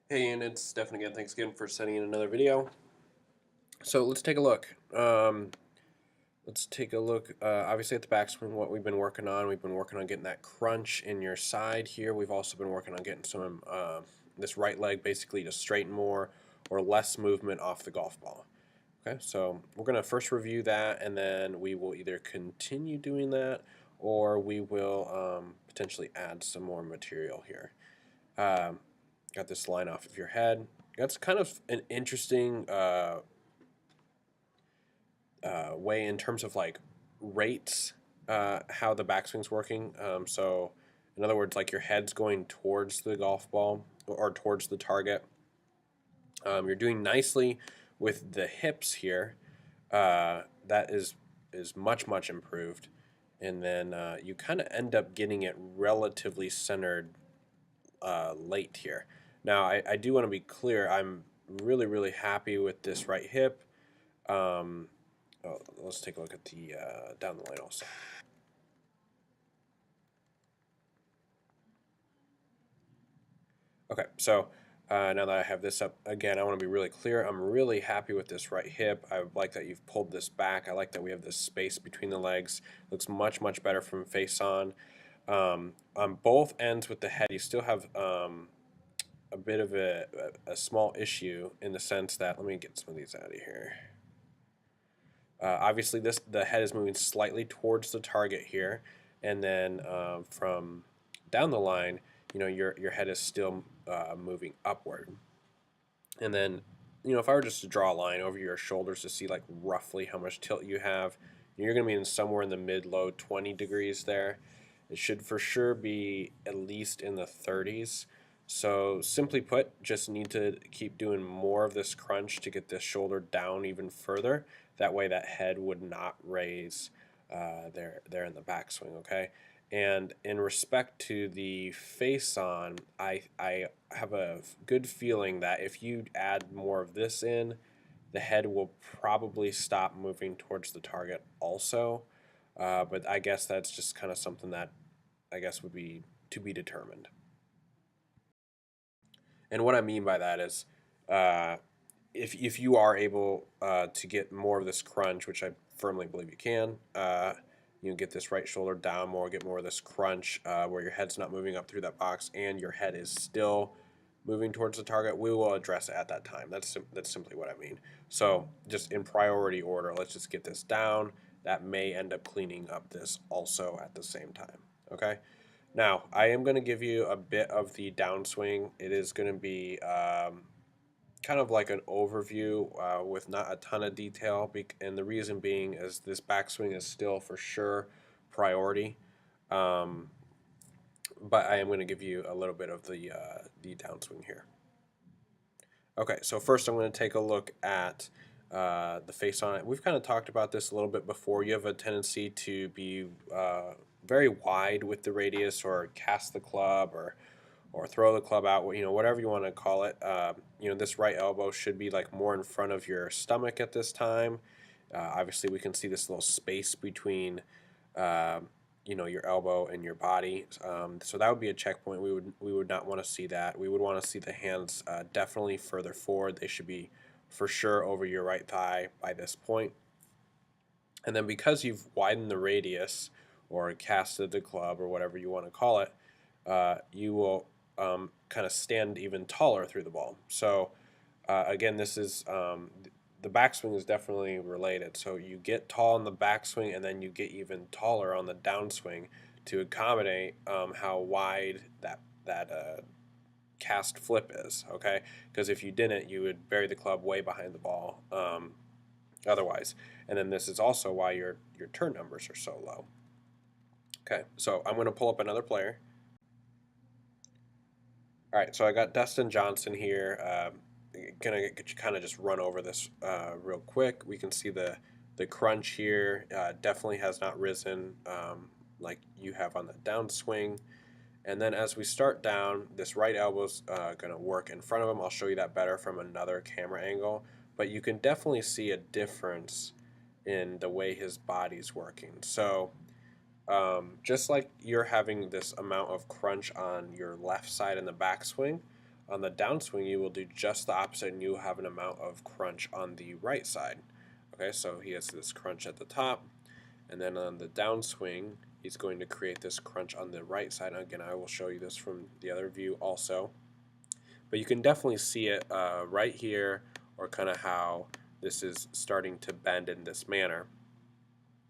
Hey, and it's Stefan again. Thanks again for sending in another video. So let's take a look. Let's take a look, obviously, at the backswing, what we've been working on. We've been working on getting that crunch in your side here. We've also been working on getting some, this right leg basically to straighten more or less movement off the golf ball. Okay, so we're going to first review that, and then we will either continue doing that or we will potentially add some more material here. Um, got this line off of your head. That's kind of an interesting way in terms of like rates, how the backswing's working. So, in other words, like your head's going towards the golf ball or towards the target. You're doing nicely with the hips here. That is much improved, and then you kind of end up getting it relatively centered late here. Now, I do want to be clear. I'm really happy with this right hip. Let's take a look at the down the line also. Okay, so now that I have this up again, I want to be really clear. I'm really happy with this right hip. I like that you've pulled this back. I like that we have this space between the legs. Looks much better from face on. On both ends with the head, you still have a bit of a small issue in the sense that, let me get some of these out of here. Obviously, the head is moving slightly towards the target here, and then from down the line, your head is still moving upward. And then, if I were just to draw a line over your shoulders to see like roughly how much tilt you have, you're going to be in somewhere in the mid-low 20 degrees there. It should for sure be at least in the 30s. So simply put, just need to keep doing more of this crunch to get this shoulder down even further. That way that head would not raise there in the backswing, okay? And in respect to the face on, I have a good feeling that if you add more of this in, the head will probably stop moving towards the target also. But I guess that's just kind of something that I guess would be to be determined. And what I mean by that is, uh, if you are able to get more of this crunch, which I firmly believe you can, get this right shoulder down more, get more of this crunch where your head's not moving up through that box and your head is still moving towards the target. We will address it at that time. That's simply what I mean. So just in priority order, let's just get this down. That may end up cleaning up this also at the same time. Okay. Now, I am going to give you a bit of the downswing. It is going to be kind of like an overview with not a ton of detail. And the reason being is this backswing is still for sure priority. Um, but I am going to give you a little bit of the downswing here. Okay, so first I'm going to take a look at the face on it. We've kind of talked about this a little bit before. You have a tendency to be very wide with the radius, or cast the club, or throw the club out. Whatever you want to call it. This right elbow should be like more in front of your stomach at this time. Obviously, we can see this little space between uh, your elbow and your body. So that would be a checkpoint. We would not want to see that. We would want to see the hands definitely further forward. They should be for sure over your right thigh by this point. And then because you've widened the radius or casted the club or whatever you want to call it, you will kind of stand even taller through the ball. So again, this is the backswing is definitely related. So you get tall on the backswing, and then you get even taller on the downswing to accommodate how wide that cast flip is. Okay, because if you didn't, you would bury the club way behind the ball. Otherwise, and then this is also why your turn numbers are so low. Okay, so I'm going to pull up another player. All right, so I got Dustin Johnson here. Gonna kind of just run over this real quick. We can see the crunch here definitely has not risen like you have on the downswing. And then as we start down, this right elbow's going to work in front of him. I'll show you that better from another camera angle. But you can definitely see a difference in the way his body's working. So just like you're having this amount of crunch on your left side in the backswing, On the downswing, you will do just the opposite, and you will have an amount of crunch on the right side. Okay, so he has this crunch at the top, and then on the downswing, he's going to create this crunch on the right side. And again, I will show you this from the other view also. But you can definitely see it right here, or kind of how this is starting to bend in this manner.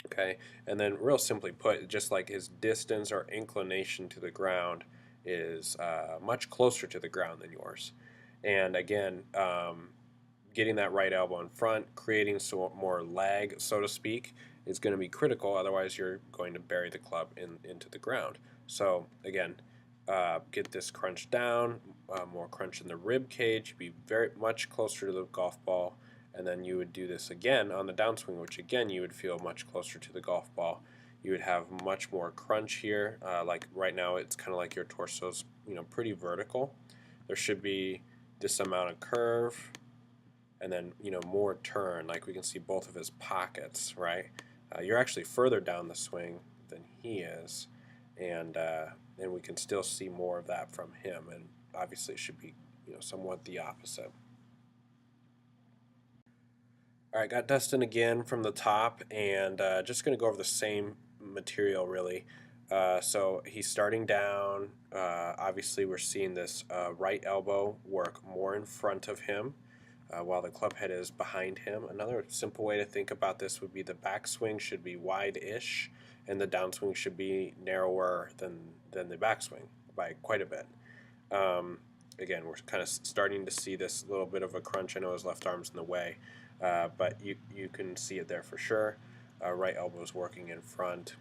Okay, and then real simply put, just like his distance or inclination to the ground is much closer to the ground than yours. And again, getting that right elbow in front, creating some more lag, so to speak, is going to be critical. Otherwise, you're going to bury the club into the ground. So again, get this crunch down, more crunch in the rib cage, be very much closer to the golf ball, and then you would do this again on the downswing, which again you would feel much closer to the golf ball. You would have much more crunch here. Like right now, it's kind of like your torso's pretty vertical. There should be this amount of curve, and then more turn. Like we can see both of his pockets, right? You're actually further down the swing than he is, and we can still see more of that from him. And obviously, it should be somewhat the opposite. All right, got Dustin again from the top, and just going to go over the same material really. So he's starting down. Obviously, we're seeing this right elbow work more in front of him, while the club head is behind him. Another simple way to think about this would be the backswing should be wide-ish, and the downswing should be narrower than the backswing by quite a bit. Again, we're kind of starting to see this little bit of a crunch. I know his left arm's in the way, but you can see it there for sure. Right elbow is working in front.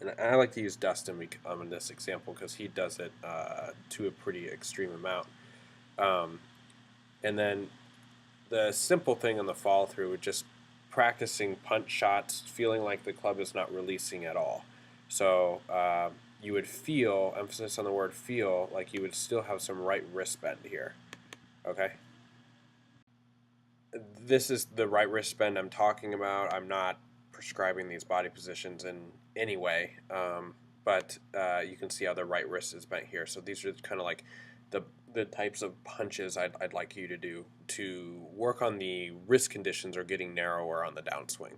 And I like to use Dustin in this example because he does it to a pretty extreme amount. And then the simple thing on the follow through would just practicing punch shots, feeling like the club is not releasing at all. So you would feel, emphasis on the word feel, like you would still have some right wrist bend here. Okay? This is the right wrist bend I'm talking about. I'm not prescribing these body positions in any way, but you can see how the right wrist is bent here. So these are kind of like the types of punches I'd like you to do to work on the wrist conditions or getting narrower on the downswing.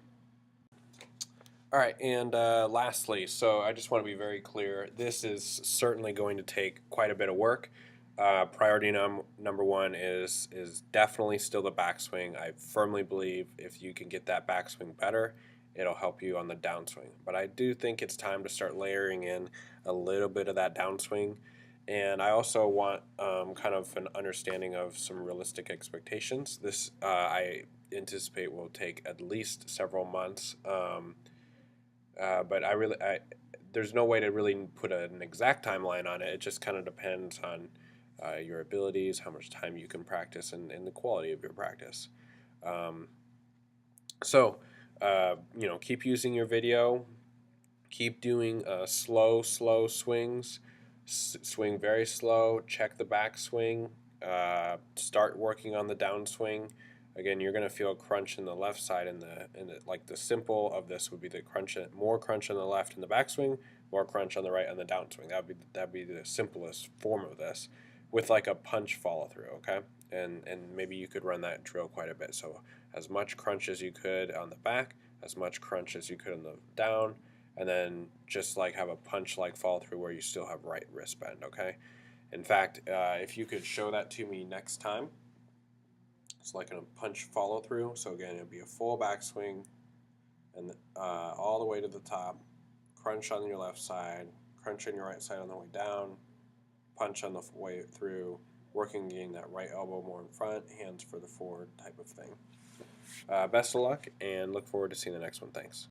All right, and lastly, so I just want to be very clear, this is certainly going to take quite a bit of work. Priority number one is definitely still the backswing. I firmly believe if you can get that backswing better, it'll help you on the downswing. But I do think it's time to start layering in a little bit of that downswing. And I also want kind of an understanding of some realistic expectations. This I anticipate will take at least several months. But there's no way to really put an exact timeline on it. It just kind of depends on your abilities, how much time you can practice, and the quality of your practice. So, keep using your video. Keep doing slow swings. Swing very slow. Check the backswing. Start working on the downswing. Again, you're going to feel a crunch in the left side, like the simple of this would be the crunch, more crunch on the left in the backswing, more crunch on the right on the downswing. That'd be the simplest form of this, with like a punch follow through. Okay, and maybe you could run that drill quite a bit. So as much crunch as you could on the back, as much crunch as you could on the down, and then just like have a punch like follow through where you still have right wrist bend. Okay, in fact, if you could show that to me next time. It's like a punch follow through. So again, it'll be a full backswing and all the way to the top. Crunch on your left side, crunch on your right side on the way down, punch on the way through, working getting that right elbow more in front, hands for the forward type of thing. Best of luck, and look forward to seeing the next one. Thanks.